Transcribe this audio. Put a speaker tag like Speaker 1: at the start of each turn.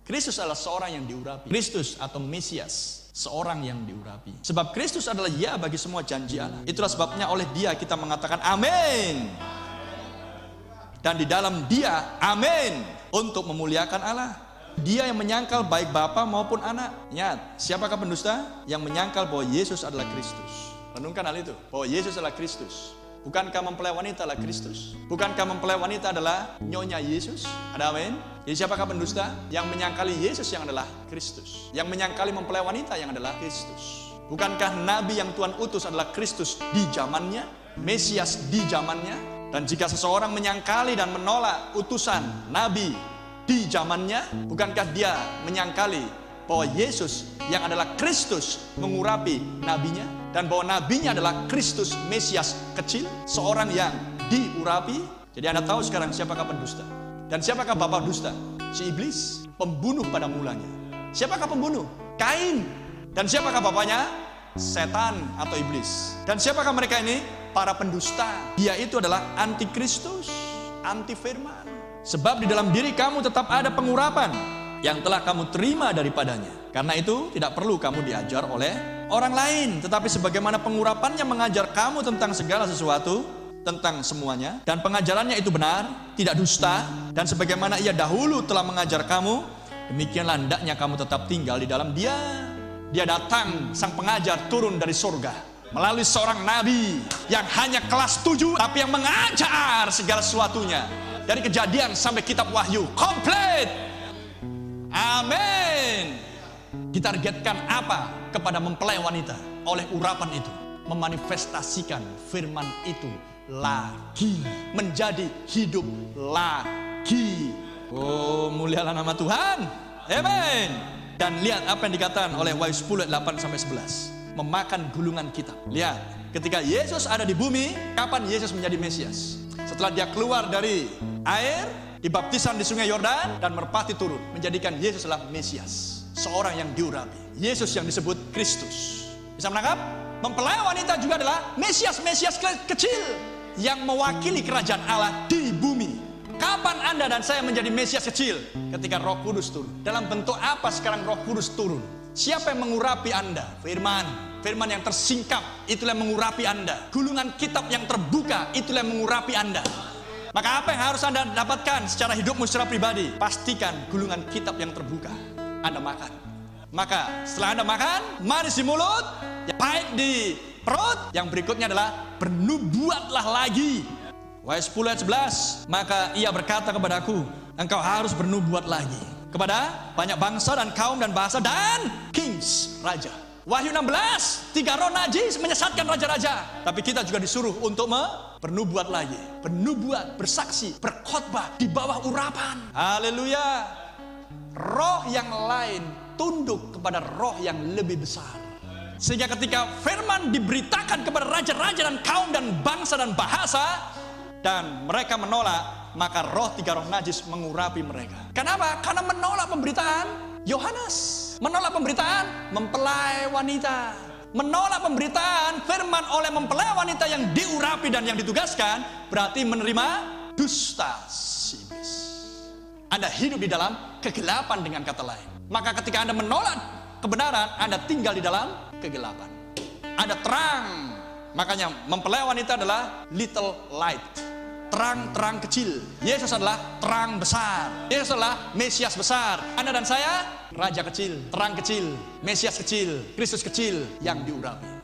Speaker 1: Kristus adalah seorang yang diurapi. Kristus atau Mesias, seorang yang diurapi. Sebab Kristus adalah ya bagi semua janji Allah. Itulah sebabnya oleh Dia kita mengatakan amin. Dan di dalam Dia amin untuk memuliakan Allah. Dia yang menyangkal baik Bapa maupun anak. Ingat, siapakah pendusta? Yang menyangkal bahwa Yesus adalah Kristus. Renungkan hal itu, bahwa Yesus adalah Kristus. Bukankah mempelai wanita adalah Kristus? Bukankah mempelai wanita adalah nyonya Yesus? Ada amin? Jadi siapakah pendusta? Yang menyangkali Yesus yang adalah Kristus. Yang menyangkali mempelai wanita yang adalah Kristus. Bukankah Nabi yang Tuhan utus adalah Kristus di zamannya? Mesias di zamannya? Dan jika seseorang menyangkali dan menolak utusan Nabi di zamannya, bukankah dia menyangkali bahwa Yesus yang adalah Kristus mengurapi nabinya? Dan bahwa nabinya adalah Kristus Mesias kecil, seorang yang diurapi. Jadi Anda tahu sekarang siapakah pendusta. Dan siapakah bapa dusta? Si iblis, pembunuh pada mulanya. Siapakah pembunuh? Kain. Dan siapakah bapaknya? Setan atau iblis. Dan siapakah mereka ini? Para pendusta. Dia itu adalah antikristus, anti firman. Sebab di dalam diri kamu tetap ada pengurapan yang telah kamu terima daripadanya. Karena itu tidak perlu kamu diajar oleh orang lain, tetapi sebagaimana pengurapannya mengajar kamu tentang segala sesuatu, tentang semuanya, dan pengajarannya itu benar, tidak dusta, dan sebagaimana ia dahulu telah mengajar kamu, demikianlah hendaknya kamu tetap tinggal di dalam Dia. Dia datang, sang pengajar turun dari surga melalui seorang nabi yang hanya kelas 7, tapi yang mengajar segala sesuatunya dari Kejadian sampai kitab Wahyu komplit. Amin. Ditargetkan apa kepada mempelai wanita oleh urapan itu? Memanifestasikan firman itu lagi, menjadi hidup lagi. Oh, mulialah nama Tuhan. Amin. Dan lihat apa yang dikatakan oleh Wahyu 10 ayat 8 sampai 11. Memakan gulungan kitab. Lihat, ketika Yesus ada di bumi, kapan Yesus menjadi Mesias? Setelah dia keluar dari air, dibaptisan di sungai Yordan, dan merpati turun, menjadikan Yesus adalah Mesias, seorang yang diurapi. Yesus yang disebut Kristus. Bisa menangkap? Mempelai wanita juga adalah Mesias kecil yang mewakili kerajaan Allah di bumi. Kapan Anda dan saya menjadi Mesias kecil? Ketika Roh Kudus turun. Dalam bentuk apa sekarang Roh Kudus turun? Siapa yang mengurapi Anda? Firman yang tersingkap, itulah yang mengurapi Anda. Gulungan kitab yang terbuka, itulah yang mengurapi Anda. Maka apa yang harus Anda dapatkan secara hidupmu secara pribadi? Pastikan gulungan kitab yang terbuka Anda makan. Maka setelah Anda makan, manis di mulut, pahit di perut. Yang berikutnya adalah bernubuatlah lagi. Wahyu 10 ayat 11. Maka ia berkata kepadaku, engkau harus bernubuat lagi kepada banyak bangsa dan kaum dan bahasa dan kings, raja. Wahyu 16, 3 roh najis menyesatkan raja-raja. Tapi kita juga disuruh untuk bernubuat lagi. Bernubuat, bersaksi, berkhotbah di bawah urapan. Haleluya. Roh yang lain tunduk kepada roh yang lebih besar. Sehingga ketika firman diberitakan kepada raja-raja dan kaum dan bangsa dan bahasa, dan mereka menolak, maka roh 3 roh najis mengurapi mereka. Kenapa? Karena menolak pemberitaan Yohanes, menolak pemberitaan mempelai wanita, menolak pemberitaan firman oleh mempelai wanita yang diurapi dan yang ditugaskan, berarti menerima dusta si iblis. Anda hidup di dalam kegelapan dengan kata lain. Maka ketika Anda menolak kebenaran, Anda tinggal di dalam kegelapan. Anda terang. Makanya mempelai wanita adalah little light, terang kecil. Yesus adalah terang besar. Yesus adalah Mesias besar. Anda dan saya raja kecil, terang kecil, Mesias kecil, Kristus kecil yang diurapi.